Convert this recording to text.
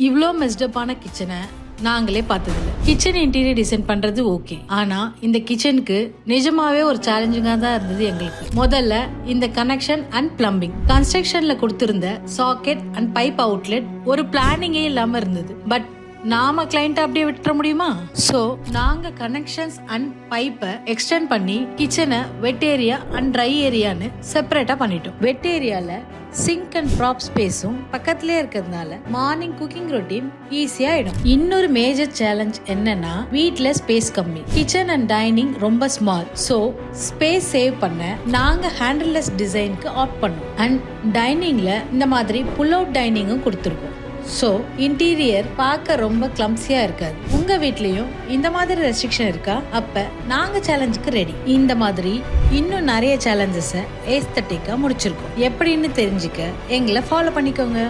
இவ்வளோ மெஸ்டப்பான கிச்சனை நாங்களே பார்த்ததில்ல. கிச்சன் இன்டீரியர் டிசைன் பண்றது ஓகே, ஆனா இந்த கிச்சனுக்கு நிஜமாவே ஒரு சேலஞ்சிங்கா தான் இருந்தது எங்களுக்கு. முதல்ல இந்த கனெக்ஷன் அண்ட் பிளம்பிங். கன்ஸ்ட்ரக்ஷன்ல கொடுத்திருந்த சாக்கெட் அண்ட் பைப் அவுட்லெட் ஒரு பிளானிங்கே இல்லாம இருந்தது. பட் நாம கிளைண்ட் அப்படியே விட்டுற முடியுமா? சோ நாங்க கனெக்ஷன்ஸ் அண்ட் பைப்பை எக்ஸ்டெண்ட் பண்ணி கிச்சனை வெட் ஏரியா அண்ட் ட்ரை ஏரியான்னு செப்பரேட்டா பண்ணிட்டோம். வெட் ஏரியால சிங்க் அண்ட் ப்ராப் ஸ்பேஸும் பக்கத்திலே இருக்கிறதுனால மார்னிங் குக்கிங் ரொட்டீன் ஈஸியா ஆயிடும். இன்னொரு மேஜர் சேலஞ்ச் என்னன்னா, வீட்ல ஸ்பேஸ் கம்மி, கிச்சன் அண்ட் டைனிங் ரொம்ப ஸ்மால். சோ ஸ்பேஸ் சேவ் பண்ண நாங்க ஹேண்டில்லெஸ் டிசைனுக்கு ஆப்ட் பண்ணோம். அண்ட் டைனிங்ல இந்த மாதிரி புல் அவுட் டைனிங்கும் கொடுத்துருக்கோம். ஸோ இன்டீரியர் பார்க்க ரொம்ப கிளம்ஸியா இருக்காது. உங்க வீட்லயும் இந்த மாதிரி ரெஸ்ட்ரிக்ஷன் இருக்கா? அப்ப நாங்க சேலஞ்சுக்கு ரெடி. இந்த மாதிரி இன்னும் நிறைய சேலஞ்சஸை ஏஸ்தட்டிக்கா முடிச்சிருக்கோம். எப்படின்னு தெரிஞ்சுக்க எங்களை ஃபாலோ பண்ணிக்கோங்க.